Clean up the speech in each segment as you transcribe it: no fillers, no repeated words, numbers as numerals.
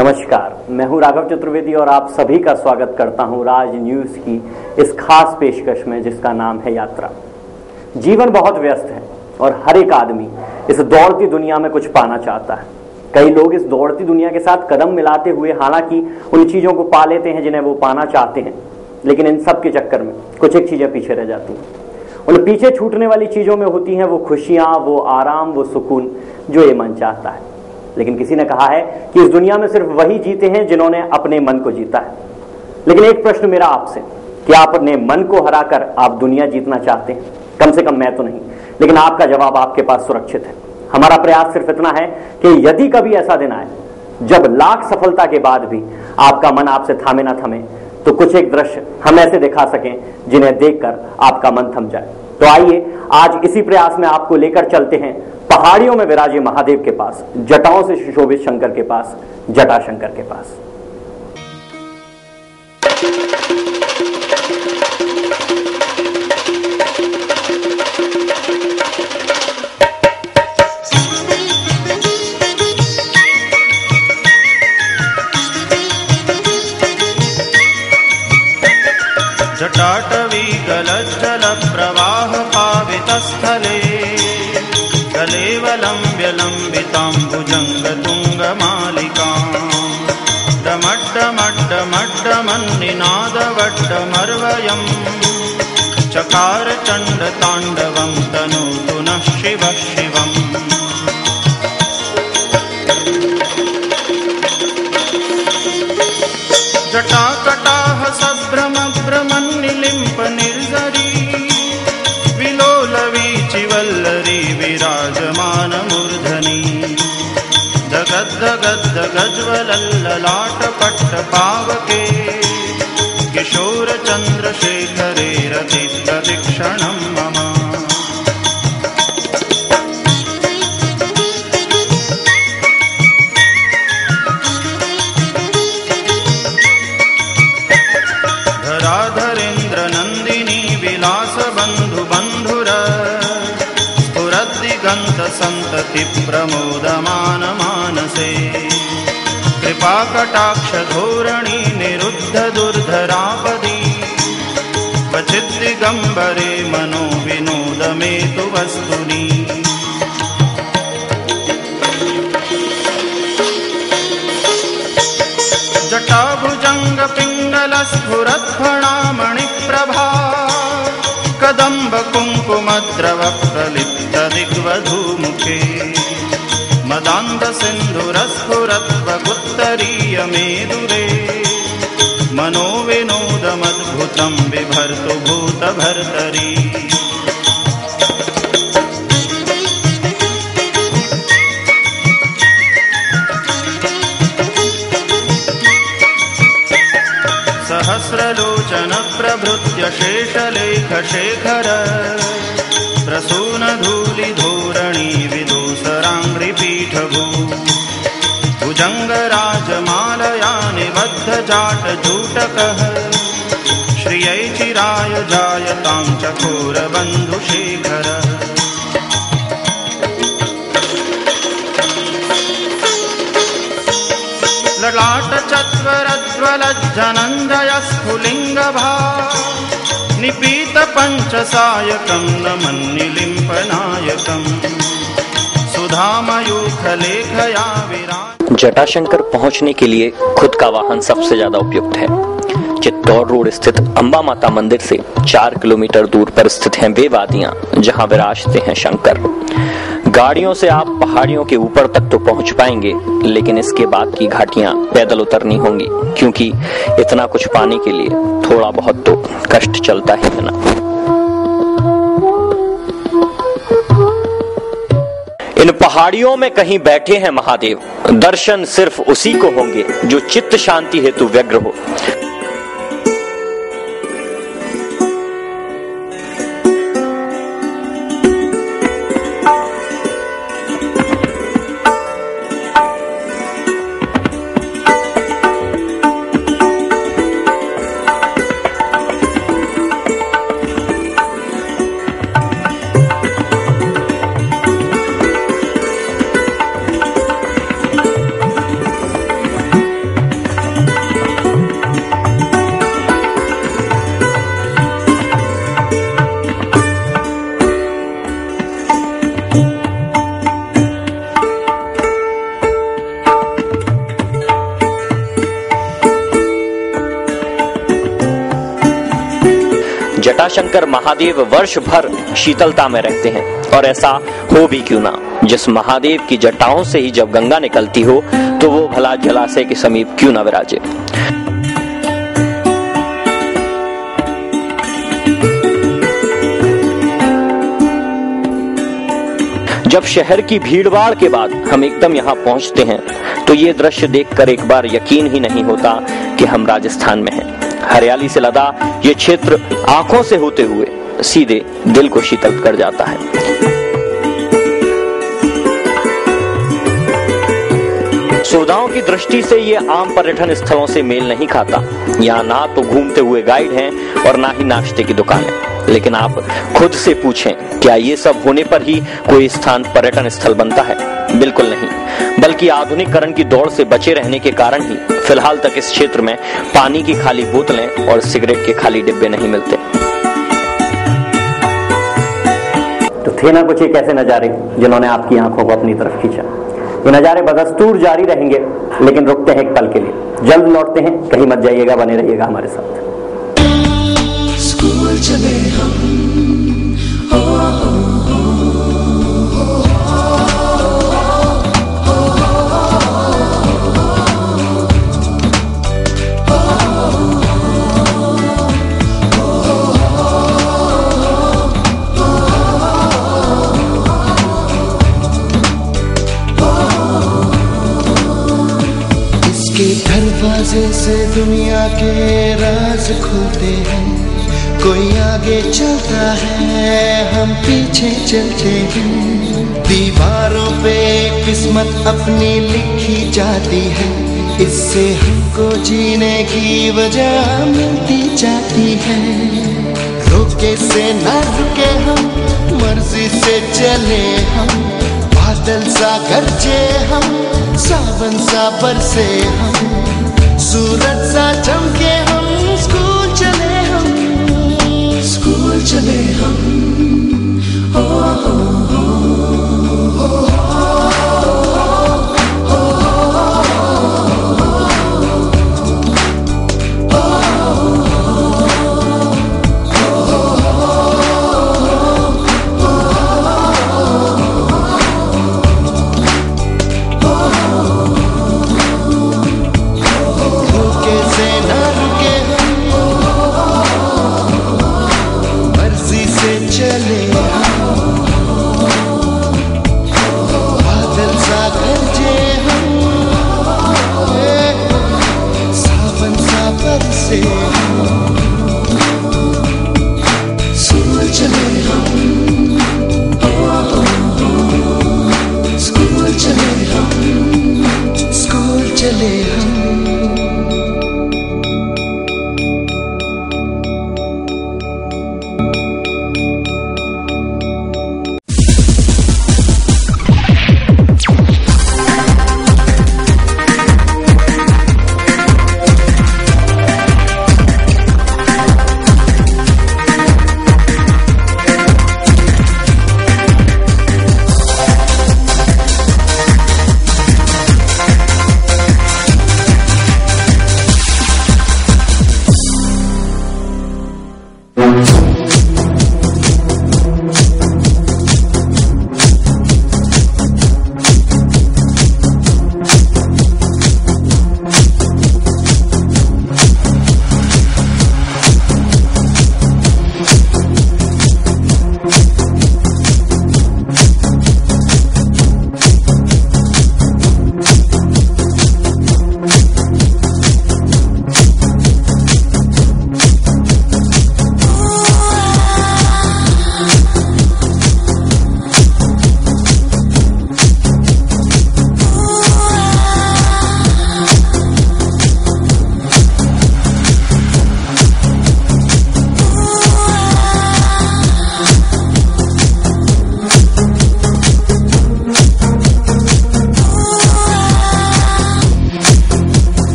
नमस्कार, मैं हूं राघव चतुर्वेदी और आप सभी का स्वागत करता हूं राज न्यूज की इस खास पेशकश में जिसका नाम है यात्रा। जीवन बहुत व्यस्त है और हर एक आदमी इस दौड़ती दुनिया में कुछ पाना चाहता है। कई लोग इस दौड़ती दुनिया के साथ कदम मिलाते हुए हालांकि उन चीजों को पा लेते हैं जिन्हें वो पाना चाहते हैं, लेकिन इन सब के चक्कर में कुछ एक चीजें पीछे रह जाती हैं। उन पीछे छूटने वाली चीजों में होती हैं वो खुशियां, वो आराम, वो सुकून जो ये मन चाहता है। लेकिन किसी ने कहा है कि इस दुनिया में सिर्फ वही जीते हैं जिन्होंने अपने मन को जीता है। लेकिन एक प्रश्न मेरा आपसे, कि आप अपने मन को हराकर आप दुनिया जीतना चाहते हैं? कम से कम मैं तो नहीं, लेकिन आपका जवाब आपके पास सुरक्षित है। हमारा प्रयास सिर्फ इतना है कि यदि कभी ऐसा दिन आए जब लाख सफलता के बाद भी आपका मन आपसे थामे ना थमे, तो कुछ एक दृश्य हम ऐसे दिखा सकें जिन्हें देखकर आपका मन थम जाए। तो आइए आज इसी प्रयास में आपको लेकर चलते हैं पहाड़ियों में विराजे महादेव के पास, जटाओं से सुशोभित शंकर के पास, जटाशंकर के पास। जटाटवी गलज्जल प्रवाह पावितस्थले कलेवलम्ब्यलम्बिताम्बुजङ्गतुङ्गमालिकाम् डमड्डमड्डमड्डमन्निनादवड्डमर्वयम् चकार चण्डताण्डवं तनोतु नः शिवः शिवम्। जटाकटाह सभ्रमभ्रमन्निलिम्प निर्झरी विलोलवीचिवल्लरी विराजमान मूर्धनि दगद्दगद्दगज्वलल्ललाटपट्टपावके किशोरचन्द्रशेखरे रतिप्रतिक्षणं मम। धराधरेन्द्रनन्दिनी विलासबन्धुबन्धुर स्फुरद्दिगन्तसन्तति प्रमोदमान मानसे कृपाकटाक्षधोरणी निरुद्ध दुर्धरापदी क्वचिद्दिगम्बरे मनो विनोदमेतु वस्तुनि। जटाभुजङ्गपिङ्गलस्फुरत्फणामणिप्रभा कदम्बकुङ्कुमद्रवप्रलिप्तदिग्वधूमुखे मदान्धसिन्धुरस्फुरत्वगुत्तरीयमेदुरे मनोविनोदमद्भुतं बिभर्तु भूतभर्तरी। सहस्रलोचन प्रभृत्य शेषलेखशेखर प्रसूनधूलिधोरणी विदूसराङ्घ्रिपीठभू भुजङ्गराजमालया निबद्धजाटजूटकः श्रियै चिराय जायतां चकोरबन्धुशेखर। ललाटचत्वरज्वलज्जनञ्जयस्फुलिङ्गभा निपीतपञ्चसायकं नमन्निलिम्पनायकं सुधामयूखलेखया विराज। जटाशंकर पहुंचने के लिए खुद का वाहन सबसे ज्यादा उपयुक्त है। चित्तौड़ रोड स्थित अंबा माता मंदिर से 4 किलोमीटर दूर पर स्थित हैं वे वादियां जहां विराजते हैं शंकर। गाड़ियों से आप पहाड़ियों के ऊपर तक तो पहुंच पाएंगे, लेकिन इसके बाद की घाटियां पैदल उतरनी होंगी, क्योंकि इतना कुछ पाने के लिए थोड़ा बहुत तो कष्ट चलता ही है ना। इन पहाड़ियों में कहीं बैठे हैं महादेव, दर्शन सिर्फ उसी को होंगे जो चित्त शांति हेतु व्यग्र हो। जटाशंकर महादेव वर्ष भर शीतलता में रहते हैं, और ऐसा हो भी क्यों ना। जिस महादेव की जटाओं से ही जब गंगा निकलती हो तो वो भला जलाशय के समीप क्यों ना विराजे। जब शहर की भीड़भाड़ के बाद हम एकदम यहाँ पहुँचते हैं तो ये दृश्य देखकर एक बार यकीन ही नहीं होता कि हम राजस्थान में हैं। हरियाली से लदा ये क्षेत्र आंखों से होते हुए सीधे दिल को शीतल कर जाता है। सुविधाओं की दृष्टि से ये आम पर्यटन स्थलों से मेल नहीं खाता। यहाँ ना तो घूमते हुए गाइड हैं और ना ही नाश्ते की दुकान है। लेकिन आप खुद से पूछें, क्या ये सब होने पर ही कोई स्थान पर्यटन स्थल बनता है? बिल्कुल नहीं, बल्कि आधुनिकीकरण की दौड़ से बचे रहने के कारण ही फिलहाल तक इस क्षेत्र में पानी की खाली बोतलें और सिगरेट के खाली डिब्बे नहीं मिलते। तो थे ना कुछ एक ऐसे नजारे जिन्होंने आपकी आंखों को अपनी तरफ खींचा। ये नजारे बदस्तूर जारी रहेंगे, लेकिन रुकते हैं एक पल के लिए। जल्द लौटते हैं, कहीं मत जाइएगा, बने रहिएगा हमारे साथ। स्कूल चले हम, इसके दरवाजे से दुनिया के राज खुलते हैं। कोई आगे चलता है, हम पीछे चलते हैं। दीवारों पे किस्मत अपनी लिखी जाती है, इससे हमको जीने की वजह मिलती जाती है। रोके से न रुके हम, मर्जी से चले हम। बादल सा गरजे हम, सावन सा बरसे हम, सूरज सा चमके हम। स्कूल चले हम, स्कूल चले हम,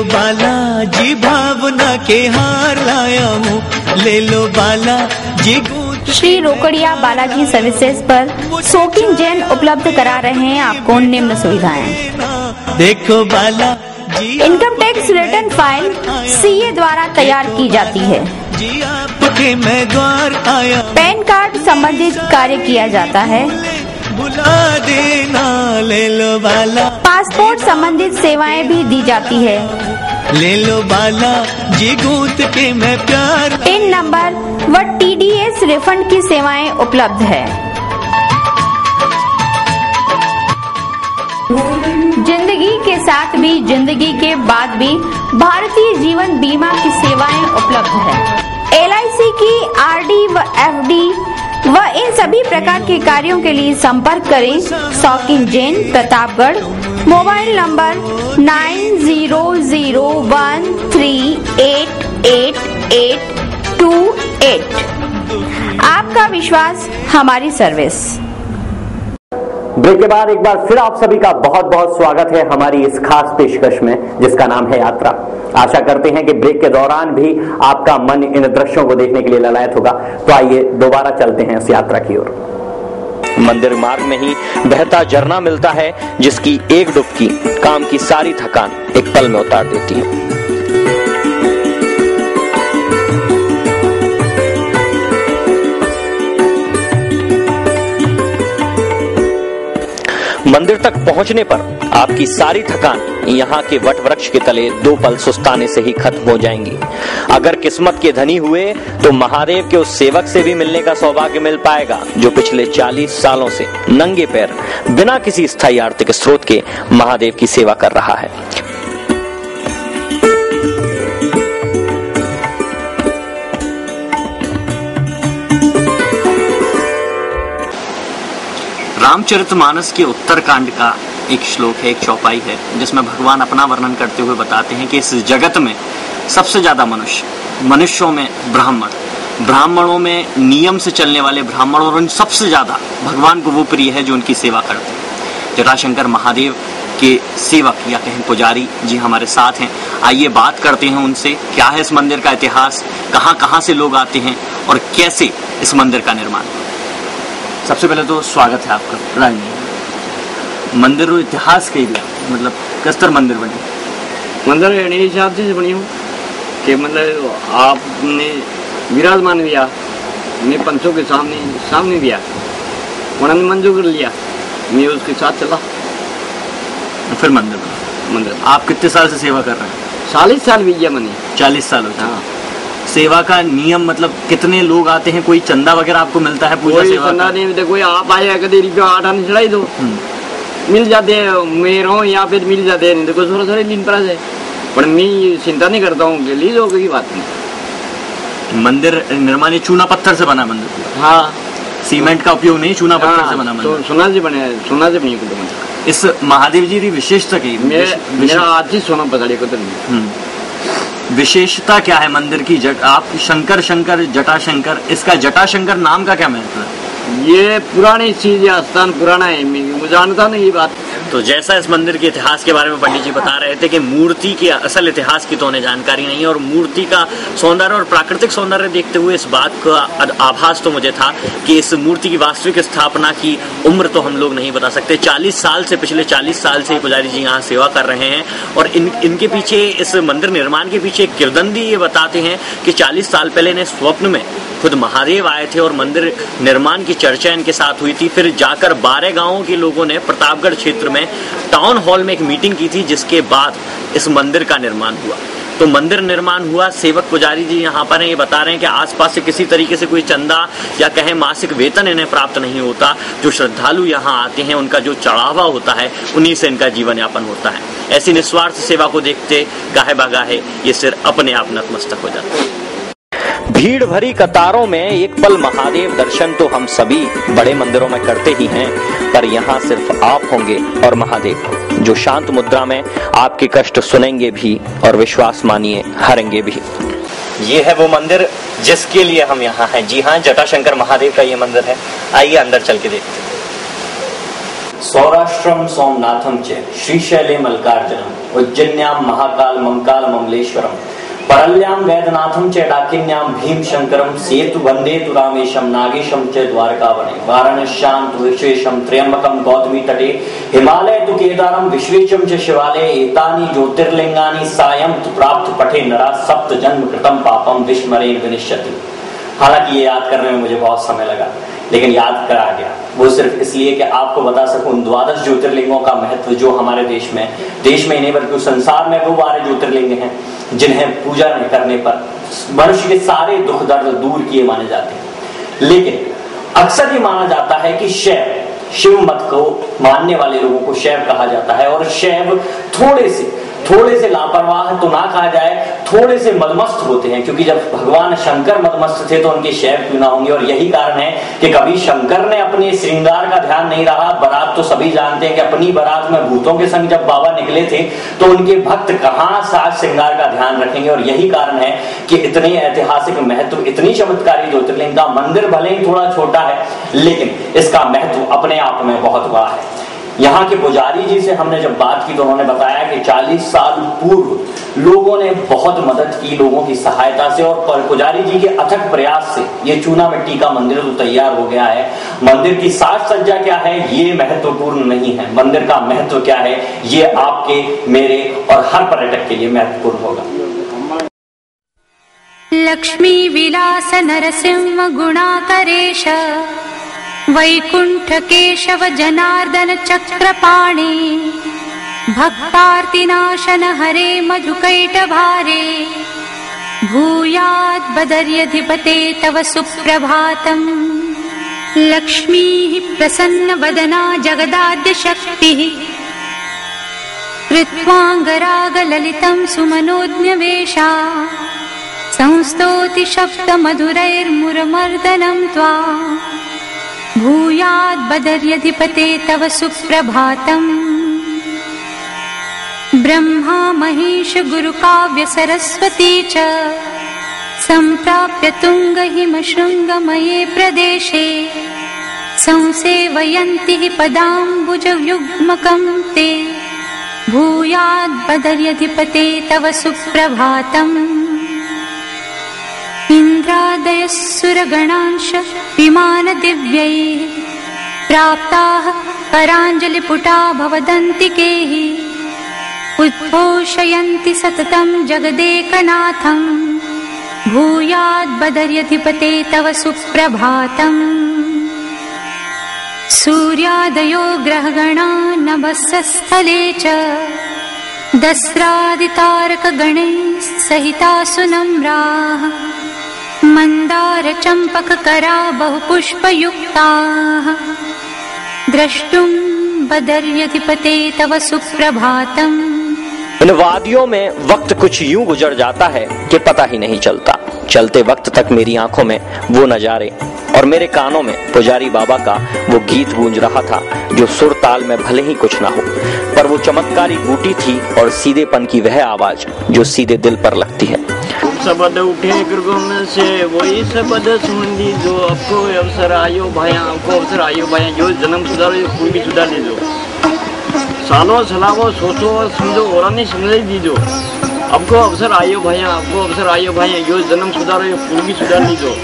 बालाजी भावना के हार लाया हूँ, ले लो बालाजी। श्री रोकड़िया बालाजी सर्विसेज पर सोकिंग जेल उपलब्ध करा रहे हैं आपको निम्न सुविधाएं। देखो Balaji income tax return file CA द्वारा तैयार की जाती है। जी आपके मैं द्वार आया, पैन कार्ड संबंधित कार्य किया जाता है। बुला देना ले लो बाला, पासपोर्ट संबंधित सेवाएं भी दी जाती है। ले लो बाला जी गूंथ के मैं प्यार, पिन नंबर व टीडीएस रिफंड की सेवाएं उपलब्ध है। जिंदगी के साथ भी जिंदगी के बाद भी भारतीय जीवन बीमा की सेवाएं उपलब्ध है। एलआईसी की आरडी व एफडी व इन सभी प्रकार के कार्यों के लिए संपर्क करें शौकीन जैन, प्रतापगढ़। Mobile number 9001388828। आपका विश्वास हमारी सर्विस। ब्रेक के बाद एक बार फिर आप सभी का बहुत बहुत स्वागत है हमारी इस खास पेशकश में जिसका नाम है यात्रा। आशा करते हैं कि ब्रेक के दौरान भी आपका मन इन दृश्यों को देखने के लिए ललायत होगा। तो आइए दोबारा चलते हैं इस यात्रा की ओर। मंदिर मार्ग में ही बहता झरना मिलता है जिसकी एक डुबकी काम की सारी थकान एक पल में उतार देती है। मंदिर तक पहुंचने पर आपकी सारी थकान यहाँ के वट वृक्ष के तले 2 पल सुस्ताने से ही खत्म हो जाएंगी। अगर किस्मत के धनी हुए तो महादेव के उस सेवक से भी मिलने का सौभाग्य मिल पाएगा जो पिछले 40 सालों से नंगे पैर बिना किसी स्थायी आर्थिक स्रोत के महादेव की सेवा कर रहा है। रामचरितमानस के उत्तरकांड का एक श्लोक है, एक चौपाई है जिसमें भगवान अपना वर्णन करते हुए बताते हैं कि इस जगत में सबसे ज्यादा मनुष्यों में ब्राह्मणों में नियम से चलने वाले ब्राह्मण, और उन सबसे ज्यादा भगवान को वो प्रिय है जो उनकी सेवा करते हैं। जटाशंकर महादेव के सेवक या कहें पुजारी जी हमारे साथ हैं। आइए बात करते हैं उनसे, क्या है इस मंदिर का इतिहास, कहाँ कहाँ से लोग आते हैं और कैसे इस मंदिर का निर्माण। सबसे पहले तो स्वागत है आपका राजनीति मंदिर और इतिहास के लिए, मतलब किस तरह मंदिर बने। मंदिर मेरे हिसाब से बनी हूँ कि मतलब आपने विराजमान किया, मैं पंचों के सामने दिया, उन्होंने मंजूर कर लिया, मैं उसके साथ चला, फिर मंदिर। आप कितने साल से सेवा कर रहे हैं। 40 साल भी गया मैंने। 40 साल हो गए। हाँ। सेवा का नियम मतलब कितने लोग आते हैं, कोई चंदा वगैरह आपको मिलता है पूजा सेवा चंदा नहीं मिलता, कोई आप आया कभी रुपया 8 आने चढ़ाई दो, मिल जाते हैं मेरे या फिर मिल जाते हैं, देखो थोड़ा दिन पर है, पर मैं चिंता नहीं करता हूँ, ली जो कोई बात नहीं। मंदिर निर्माण चूना पत्थर से बना मंदिर। हाँ, सीमेंट का उपयोग नहीं, चूना पत्थर से बना मंदिर। सोना से बने, सोना से बनी इस महादेव जी की विशेषता की मेरा आज ही सोना पकड़े को विशेषता क्या है मंदिर की। आप शंकर जटाशंकर, इसका जटाशंकर नाम का क्या महत्व है। ये पुरानी चीज है, स्थान पुराना है, मैं जानता नहीं ये बात। तो जैसा इस मंदिर के इतिहास के बारे में पंडित जी बता रहे थे कि मूर्ति के असल इतिहास की तो उन्हें जानकारी नहीं है, और मूर्ति का सौंदर्य और प्राकृतिक सौंदर्य देखते हुए इस बात का आभास तो मुझे था कि इस मूर्ति की वास्तविक स्थापना की उम्र तो हम लोग नहीं बता सकते। 40 साल से, पिछले 40 साल से पुजारी जी यहाँ सेवा कर रहे हैं, और इनके पीछे, इस मंदिर निर्माण के पीछे किरदंदी ये बताते हैं कि 40 साल पहले इन्हें स्वप्न में खुद महादेव आए थे और मंदिर निर्माण की चर्चा इनके साथ हुई थी। फिर जाकर 12 गांवों के लोगों ने प्रतापगढ़ क्षेत्र में टाउन हॉल में एक मीटिंग की थी, जिसके बाद इस मंदिर का निर्माण हुआ। तो मंदिर निर्माण हुआ, सेवक पुजारी जी यहाँ पर हैं, ये बता रहे हैं कि आसपास से किसी तरीके से कोई चंदा या कहें मासिक वेतन इन्हें प्राप्त नहीं होता। जो श्रद्धालु यहाँ आते हैं उनका जो चढ़ावा होता है उन्हीं से इनका जीवन यापन होता है। ऐसी निस्वार्थ सेवा को देखते गाहे बागाहे ये सिर अपने आप नतमस्तक हो जाता है। भीड़ भरी कतारों में एक पल महादेव दर्शन तो हम सभी बड़े मंदिरों में करते ही हैं, पर यहाँ सिर्फ आप होंगे और महादेव, जो शांत मुद्रा में आपके कष्ट सुनेंगे भी और विश्वास मानिए हरेंगे भी। ये है वो मंदिर जिसके लिए हम यहाँ हैं। जी हाँ, जटाशंकर महादेव का ये मंदिर है। आइए अंदर चल के देखते हैं। सौराष्ट्रम सोमनाथम च श्रीशैले मल्लिकार्जुनम उज्जैन्याम महाकाल ममकाल ममलेश्वरम परल्याम वैद्यनाथम च डाकिन्याम भीम शंकरम सेतु वंदे तु रामेशम नागेशम च द्वारका वने वाराणस्याम तु विश्वेशम त्र्यंबकम गौतमी तटे हिमालय तु केदारम विश्वेशम च शिवालय एतानि ज्योतिर्लिंगानि सायं तु प्राप्त पठे नरा सप्त जन्म कृतम पापम विस्मरेण विनिश्यति। हालांकि ये याद करने में मुझे बहुत समय लगा, लेकिन याद करा गया, वो सिर्फ इसलिए कि आपको बता सकूं उन 12 ज्योतिर्लिंगों का महत्व जो हमारे देश में ही नहीं बल्कि संसार में वो 12 ज्योतिर्लिंग हैं जिन्हें पूजा करने पर मनुष्य के सारे दुख दर्द दूर किए माने जाते हैं। लेकिन अक्सर ये माना जाता है कि शिव मत को मानने वाले लोगों को शैव कहा जाता है, और शैव थोड़े से लापरवाह तो ना कहा जाए, थोड़े से मदमस्त होते हैं, क्योंकि जब भगवान शंकर मदमस्त थे तो उनके शैव क्यों ना होंगे। और यही कारण है कि कभी शंकर ने अपने श्रृंगार का ध्यान नहीं रहा। बारात तो सभी जानते हैं कि अपनी बारात में भूतों के संग जब बाबा निकले थे तो उनके भक्त कहां साज श्रृंगार का ध्यान रखेंगे। और यही कारण है कि इतने ऐतिहासिक महत्व, इतनी चमत्कारी ज्योतिर्लिंग का मंदिर भले ही थोड़ा छोटा है लेकिन इसका महत्व अपने आप में बहुत बड़ा है। यहाँ के पुजारी जी से हमने जब बात की तो उन्होंने बताया कि 40 साल पूर्व लोगों ने बहुत मदद की, लोगों की सहायता से, और पुजारी जी के अथक प्रयास से ये चूना मिट्टी का मंदिर तो तैयार हो गया है। मंदिर की साज सज्जा क्या है ये महत्वपूर्ण नहीं है, मंदिर का महत्व क्या है ये आपके, मेरे और हर पर्यटक के लिए महत्वपूर्ण होगा। लक्ष्मी विलास नरसिंह गुणाकरेश वैकुंठ केशव जनार्दन चक्रपाणि भक्तार्तिनाशन हरे मधुकैटभारे भूयात् बदर्यधिपते तव सुप्रभातम्। लक्ष्मीः प्रसन्नवदना जगदाद्य शक्तिः कृत्वाङ्गरागललितं सुमनोज्ञवेषा संस्तौति शब्दमधुरैर्मुरमर्दनं त्वा भूयात् बदर्यधिपते तव सुप्रभातम्। ब्रह्मा महेश गुरुकाव्य सरस्वती च सम्प्राप्य तुङ्गहिमशृङ्गमये प्रदेशे संसेवयन्ति हि पदाम्बुजयुग्मकं ते भूयात् बदर्यधिपते तव सुप्रभातम्। इंद्रादयः सुरगणांश विमानदिव्यैः प्राप्ताः कराञ्जलिपुटा भवदन्तिकैः उद्घोषयन्ति सततं जगदेकनाथं भूयात् बदर्यधिपते तव सुप्रभातम्। सूर्यादयो ग्रहगणा नभस्स्थले च दस्रादितारकगणैः सहिता सुनम्राः मंदार चंपक करा बहुपुष्पयुक्ताः द्रष्टुं बदर्यधिपते तव सुप्रभातम्। इन वादियों में वक्त कुछ यूं गुजर जाता है कि पता ही नहीं चलता। चलते वक्त तक मेरी आंखों में वो नजारे और मेरे कानों में पुजारी बाबा का वो गीत गूंज रहा था जो सुर ताल में भले ही कुछ ना हो, पर वो चमत्कारी बूटी थी और सीधेपन की वह आवाज जो सीधे दिल पर लगती है। शब्द उठे गिरगों में से वही शब्द सुन ली जो आपको अवसर आयो भाया, आपको अवसर आयो भाया, जो जन्म सुधारो कोई भी सुधार लीजो, सालो सलावो सोचो और समझो और नहीं समझ दीजो, आपको अवसर आयो भाया, आपको अवसर आयो भाया, जो जन्म सुधारो कोई भी सुधार लीजो,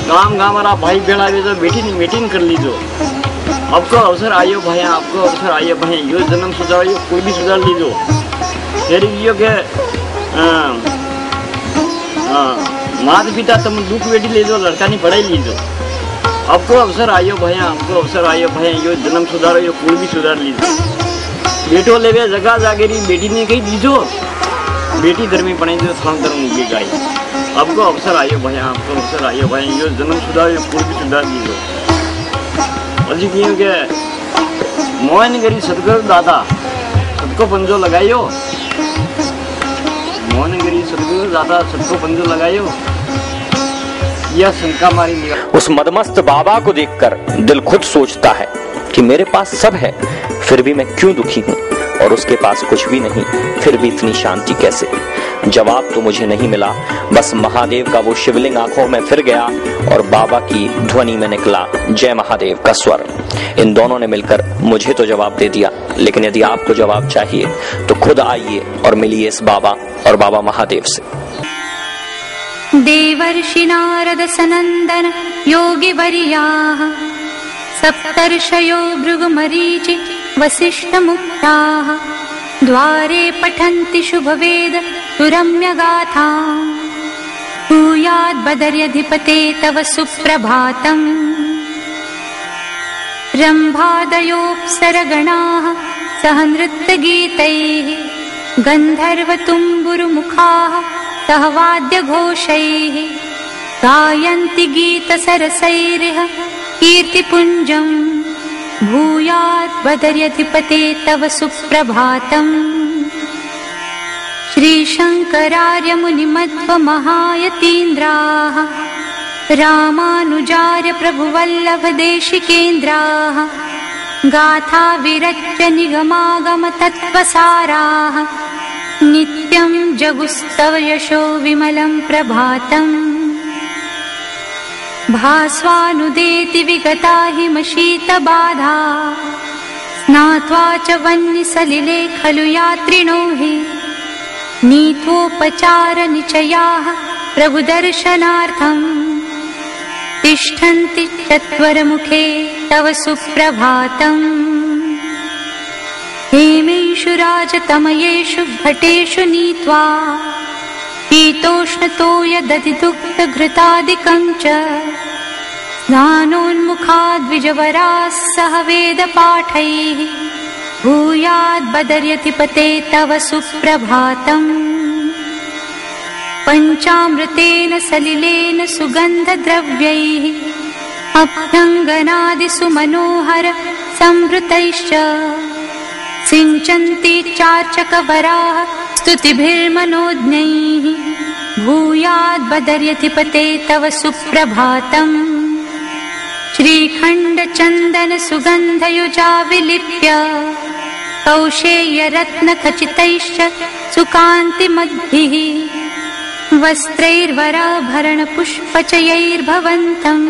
गाँव गाँव वाला भाई बेड़ा लीजो, मीटिंग कर लीजो, आपको अवसर आयो भाया, आपको अवसर आयो भाया, जो जन्म सुधारो कोई भी सुधार लीजो। फिर के माता पिता तुम दुख बेटी ले जो, लड़का नहीं पढ़ाई लीजो, आपको अवसर आयो भैया, आपको अवसर आयो भैया, यो जन्म सुधारो यो कुल भी सुधार लीजो। बेटो ले जगह जागेरी बेटी ने कही दीजो, बेटी धर्मी पढ़ाई जो थान धर्म उगे गाई, आपको अवसर आयो भैया, आपको अवसर आयो भैया, यो जन्म सुधारो यो कुल भी सुधार लीजो। अजी क्यों के मोहन गरी सदगुरु दादा सबको पंजो लगाइयो, मोहन गरी सदगुरु दादा सबको पंजो लगाइयो, यह शंका मारी निगाह। उस मदमस्त बाबा को देखकर दिल खुद सोचता है कि मेरे पास सब है फिर भी मैं क्यों दुखी हूँ, और उसके पास कुछ भी नहीं फिर भी इतनी शांति कैसे। जवाब तो मुझे नहीं मिला, बस महादेव का वो शिवलिंग आंखों में फिर गया और बाबा की ध्वनि में निकला जय महादेव का स्वर। इन दोनों ने मिलकर मुझे तो जवाब दे दिया, लेकिन यदि आपको जवाब चाहिए तो खुद आइए और मिलिए इस बाबा और बाबा महादेव से। देवर्षि नारद सनंदन योगिवर्याः सप्तर्षयो भृगुमरीचि वसिष्ठमुक्ताः द्वारे पठन्ति शुभवेद सुरम्यगाथाम् भूयाद्बदर्यधिपते तव सुप्रभातम् रम्भादयोऽप्सरगणाः सह नृत्यगीतैः गन्धर्वतुम्बुरुमुखाः सह वाद्यघोषैः गायन्ति गीतसरसैरिह कीर्तिपुञ्जम् भूयाद्बदर्यधिपते तव सुप्रभातम् श्रीशङ्करार्यमुनिमध्वमहायतीन्द्राः रामानुजार्य प्रभुवल्लभदेशिकेन्द्राः गाथा विरच्य निगमागम तत्त्वसाराः नित्यं जगुस्तव यशो विमलं प्रभातम् भास्वानुदेति विगता हिमशीतबाधा स्नात्वा च वह्निसलिले खलु यात्रिणो हि नीत्वोपचारनिचयाः प्रभुदर्शनार्थम् तिष्ठन्ति चत्वरमुखे तव सुप्रभातम् हेमेषु राजतमयेषु घटेषु नीत्वा शीतोष्णतोयदधिदुग्धघृतादिकं च स्नानोन्मुखाद्विजवराः सह वेदपाठैः भूयाद्बदर्यधिपते तव सुप्रभातम् पञ्चामृतेन सलिलेन सुगन्धद्रव्यैः अभ्यङ्गनादिषु मनोहर संवृतैश्च सिञ्चन्ति चार्चकवराः स्तुतिभिर्मनोज्ञैः भूयाद्बदर्यधिपते तव सुप्रभातम् श्रीखण्डचन्दन सुगन्धयुजा विलिप्य कौशेयरत्नखचितैश्च सुकान्तिमद्भिः वस्त्रैर्वराभरणपुष्पचयैर्भवन्तम्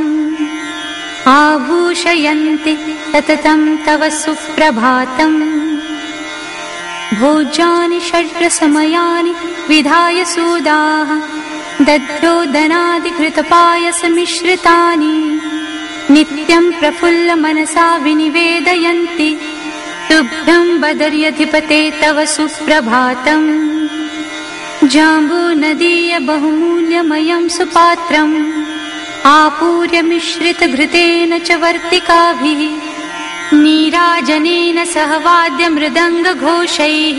आभूषयन्ति सततं तव सुप्रभातम् भोज्यानि षड्रसमयानि विधाय सूदाः दध्योदनादिघृतपायसमिश्रितानि नित्यं प्रफुल्लमनसा विनिवेदयन्ति तुभ्यं बदर्यधिपते तव सुप्रभातम् जाम्बूनदीय बहुमूल्यमयं सुपात्रम् आपूर्य मिश्रितघृतेन च वर्तिकाभिः नीराजनेन सह वाद्यमृदङ्गघोषैः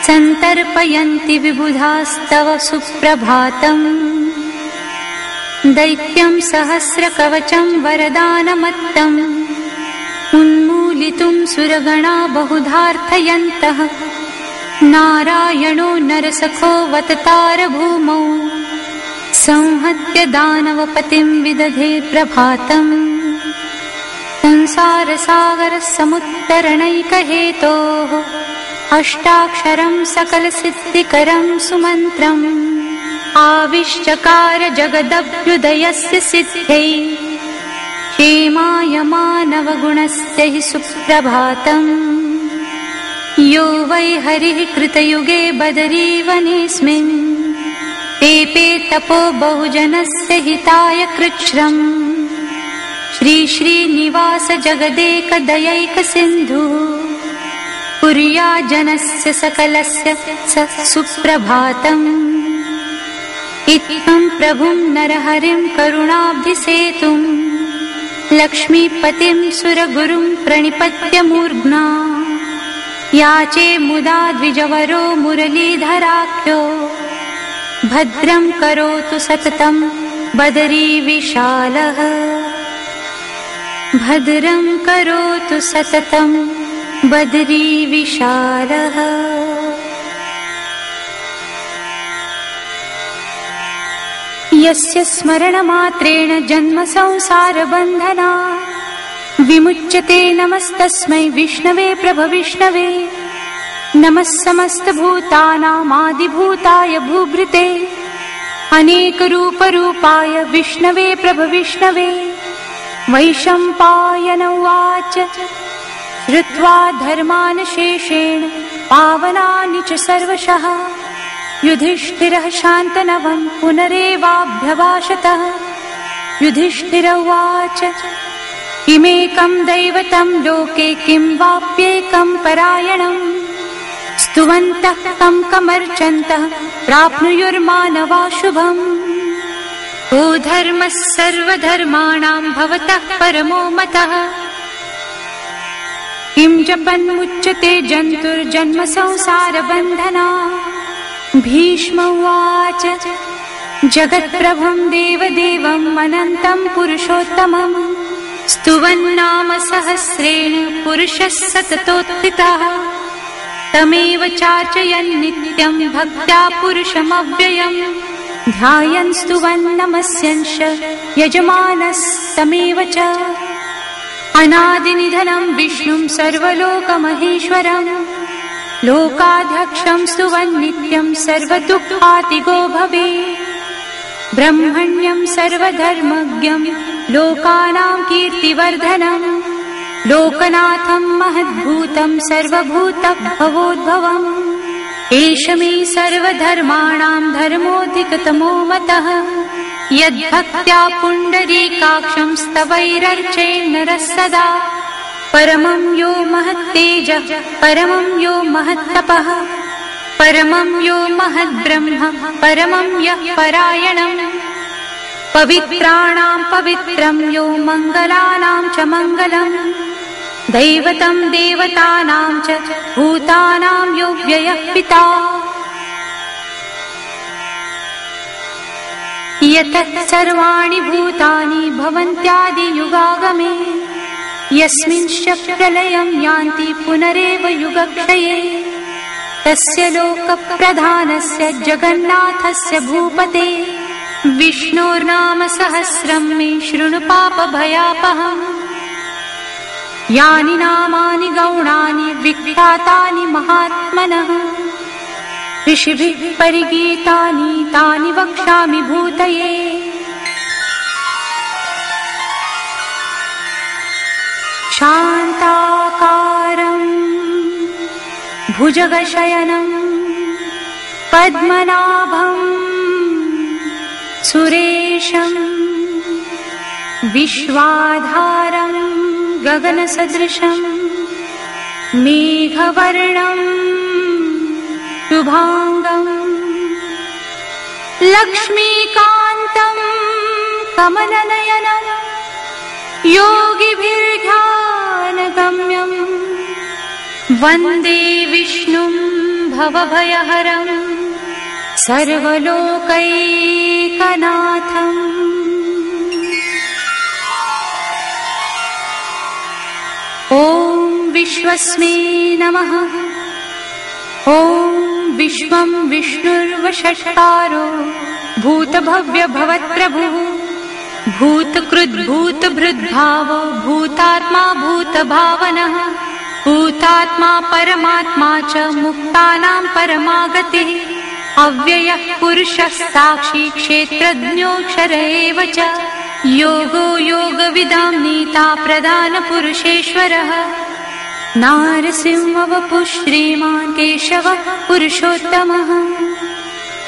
सन्तर्पयन्ति विबुधास्तव सुप्रभातम् दैत्यं सहस्रकवचं वरदानमत्तम् उन्मूलितुं सुरगणा बहुधार्थयन्तः नारायणो नरसखो वततार भूमौ संहत्य दानवपतिं विदधे प्रभातम् संसारसागरसमुत्तरणैकहेतोः अष्टाक्षरं सकलसिद्धिकरं सुमन्त्रम् आविश्चकार जगदभ्युदयस्य सिद्ध्यै क्षेमाय मानवगुणस्य हि सुप्रभातम् यो वै हरिः कृतयुगे बदरीवनेऽस्मिन् पेपे तपो बहुजनस्य हिताय कृच्छ्रम् श्री श्रीनिवास जगदेकदयैकसिन्धुः कुर्याज्जनस्य सकलस्य स सुप्रभातम् इत्थं प्रभुं नरहरिं करुणाब्धिसेतुं लक्ष्मीपतिं सुरगुरुं प्रणिपत्य मूर्ध्ना याचे मुदा द्विजवरो मुरलीधराख्यो भद्रं करोतु सततं बदरी विशालः भद्रं करोतु सततं बदरी विशालः। यस्य स्मरणमात्रेण जन्म संसारबन्धना विमुच्यते नमस्तस्मै विष्णवे प्रभविष्णवे नमः समस्तभूतानामादिभूताय भूभृते अनेकरूपरूपाय विष्णवे प्रभविष्णवे। वैशम्पायन उवाच श्रुत्वा धर्मान् शेषेण पावनानि च सर्वशः युधिष्ठिरः शान्तनवम् पुनरेवाभ्यभाषतः। युधिष्ठिर उवाच किमेकम् दैवतम् लोके किं वाप्येकम् परायणम्। स्तुवन्तः कम् कमर्चन्तः प्राप्नुयुर्मानवा शुभम्। को धर्मः सर्वधर्माणाम् भवतः परमो मतः। किं जपन्मुच्यते जन्तुर्जन्म संसारबन्धना। भीष्म उवाच जगत्प्रभं देवदेवम् अनन्तं पुरुषोत्तमम्। स्तुवन्नाम सहस्रेण पुरुषः सततोत्थितः। तमेव चार्चयन् नित्यं भक्त्या पुरुषमव्ययम्। ध्यायन् स्तुवन् नमस्यंश यजमानस्तमेव च। अनादिनिधनं विष्णुं सर्वलोकमहेश्वरम्। लोकाध्यक्षं स्तुवन् नित्यं सर्वदुःखातिगो भवेत्। ब्रह्मण्यं सर्वधर्मज्ञं लोकानां कीर्तिवर्धनम्। लोकनाथं महद्भूतं सर्वभूतभवोद्भवम्। एष मे सर्वधर्माणां धर्मोऽधिकतमो मतः। यद्भक्त्या पुण्डरीकाक्षं स्तवैरर्चेन्नरः सदा। परमं यो महत्तेजः परमं यो महत्तपः। परमं यो महद्ब्रह्म परमं यः परायणम्। पवित्राणां पवित्रं यो मङ्गलानां च मङ्गलम्। दैवतं देवतानां च भूतानां यो व्ययः पिता। यतः सर्वाणि भूतानि भवन्त्यादियुगागमे। यस्मिंश्च प्रलयं यान्ति पुनरेव युगक्षये। तस्य लोकप्रधानस्य जगन्नाथस्य भूपते। विष्णोर्नाम सहस्रं मे शृणु पापभयापहम्। यानि नामानि गौणानि विख्यातानि महात्मनः। ऋषिभिः परिगीतानि तानि वक्ष्यामि भूतये। शान्ताकारम् भुजगशयनं पद्मनाभं सुरेशं। विश्वाधारं गगनसदृशं मेघवर्णं शुभांगं। लक्ष्मीकान्तं कमलनयनं योगिभिर्ध्यानगम्यं। वन्दे विष्णुं भवभयहरं सर्वलोकैकनाथम्। ॐ विश्वस्मै नमः। ॐ विश्वं विष्णुर्वषट्कारो भूतभव्यभवत्प्रभुः। भूतकृद्भूतभृद्भावो भूतात्मा भूतभावनः। भूतात्मा परमात्मा च मुक्तानां परमागतिः। अव्ययः पुरुषः साक्षी क्षेत्रज्ञोऽक्षर एव च। योगो योगविदां नीता प्रधानपुरुषेश्वरः। नारसिंहवपुः श्रीमान् केशवः पुरुषोत्तमः।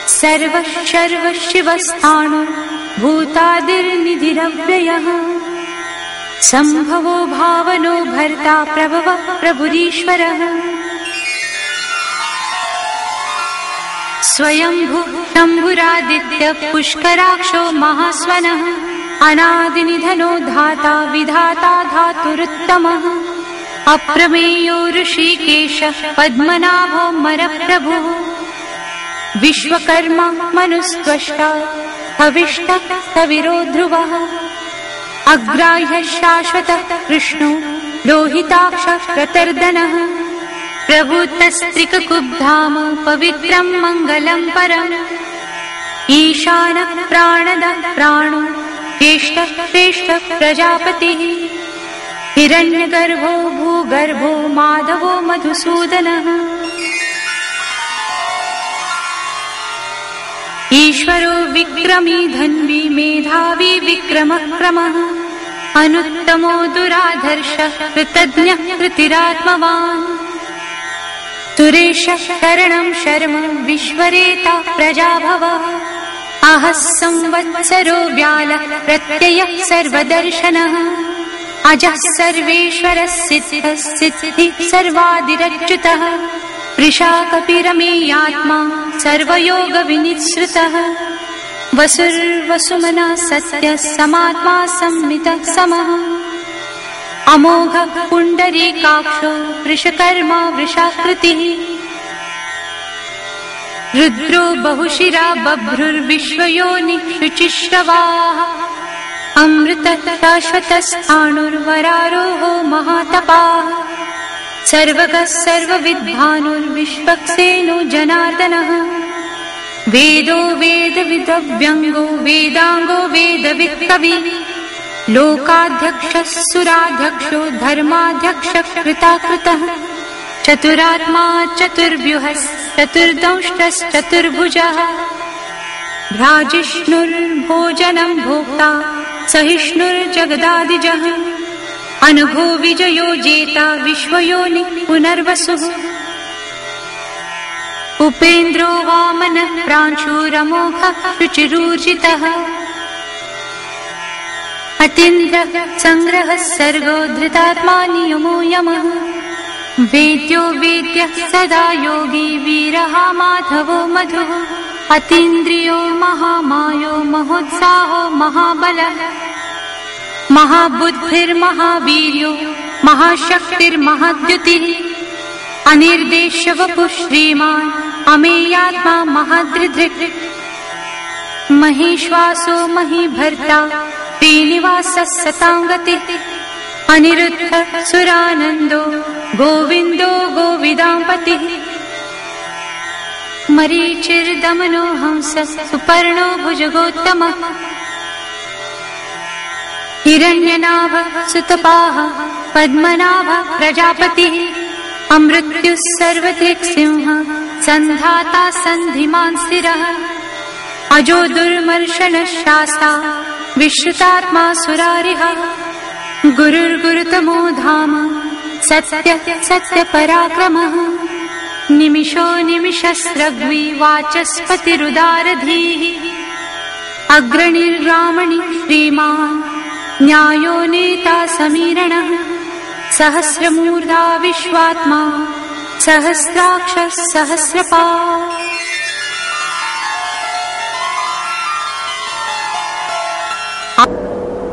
सर्वः सर्वशिवस्थाणो भूतादिर्निधिरव्ययः। सम्भवो भावनो भर्ता प्रभवः प्रभुरीश्वरः। स्वयंभुः शम्भुरादित्यः पुष्कराक्षो महास्वनः। अनादिनिधनो धाता विधाता धातुरुत्तमः। अप्रमेयो ऋषिकेशः पद्मनाभो मरप्रभुः। विश्वकर्मा मनुस्त्वष्टा हविष्ठः स्थविरो ध्रुवः। अग्राह्यः शाश्वतः कृष्णो लोहिताक्षः प्रतर्दनः। प्रभूतस्त्रिककुब्धाम पवित्रं मङ्गलं परम्। ईशानः प्राणदः प्राणो ज्येष्ठः श्रेष्ठः प्रजापतिः। हिरण्यगर्भो भूगर्भो माधवो मधुसूदनः। ईश्वरो विक्रमी धन्वी मेधावी विक्रमः क्रमः। अनुत्तमो दुराधर्षः कृतज्ञः कृतिरात्मवान्। सुरेश शरणं शर्म विश्वरेता प्रजाभव आहः संवत्सरो व्याल प्रत्यय सर्वदर्शनः अजः सर्वेश्वरः सिद्धः सिद्धिः सर्वादिरच्युतः वृषा कपिरमेयात्मा सर्वयोग विनिःसृतः वसुर्वसुमना सत्यः समात्मा संमितः समः अमोघ पुण्डरीकाक्षो वृषकर्मा वृषाकृतिः रुद्रो बहुशिरा बभ्रुर्विश्वयोनिः शुचिश्रवाः अमृतः शाश्वतस्थाणुर्वरारोहो महातपाः सर्वगः सर्वविद्भानुर्विश्वक्सेनो जनार्दनः वेदो वेदविदव्यङ्गो वेदाङ्गो वेदवित्कविः लोकाध्यक्षः सुराध्यक्षो धर्माध्यक्षः कृताकृतः चतुरात्मा चतुर्व्यूहश्चतुर्दंष्टश्चतुर्भुजः भ्राजिष्णुर्भोजनं भोक्ता सहिष्णुर्जगदादिजः अनघो विजयो जेता विश्वयोनिः पुनर्वसुः उपेन्द्रो वामनः प्रांशुरमोघः शुचिरूर्जितः अतीन्द्रः संग्रहः सर्गो धृतात्मा नियमो यमः वेद्यो वेद्यः सदा योगी वीरः माधवो मधुः अतीन्द्रियो महामायो महोत्साहो महाबलः महाबुद्धिर्महावीर्यो महाशक्तिर्महाद्युतिः अनिर्देश्य वपुः श्रीमान् अमेयात्मा महादृधृक् महीश्वासो महीभर्ता श्रीनिवासः सताङ्गतिः अनिरुद्धः सुरानन्दो गोविन्दो गोविदाम्पतिः मरीचिर्दमनो हंसः सुपर्णो भुजगोत्तमः हिरण्यनाभः सुतपाः पद्मनाभः प्रजापतिः अमृत्युः सर्वदृक्सिंहः सन्धाता सन्धिमान् स्थिरः अजो दुर्मर्शनः शास्ता विश्रुतात्मा सुरारिः गुरुर्गुरुतमो धाम सत्यः सत्यपराक्रमः निमिषो निमिषस्रग्वी वाचस्पतिरुदारधीः अग्रणिर्रामणि श्रीमान् न्यायो नेता समीरणः सहस्रमूर्धा विश्वात्मा सहस्राक्षः सहस्रपात्।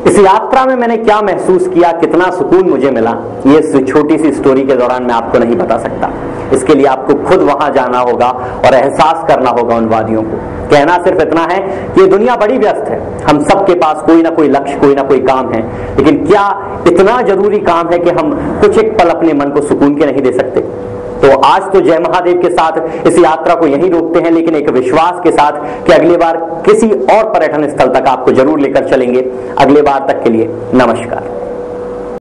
इस यात्रा में मैंने क्या महसूस किया, कितना सुकून मुझे मिला, ये इस छोटी सी स्टोरी के दौरान मैं आपको नहीं बता सकता। इसके लिए आपको खुद वहां जाना होगा और एहसास करना होगा उन वादियों को। कहना सिर्फ इतना है कि ये दुनिया बड़ी व्यस्त है, हम सबके पास कोई ना कोई लक्ष्य, कोई ना कोई काम है, लेकिन क्या इतना जरूरी काम है कि हम कुछ एक पल अपने मन को सुकून के नहीं दे सकते? तो आज तो जय महादेव के साथ इस यात्रा को यहीं रोकते हैं, लेकिन एक विश्वास के साथ कि अगली बार किसी और पर्यटन स्थल तक आपको जरूर लेकर चलेंगे। अगले बार तक के लिए नमस्कार।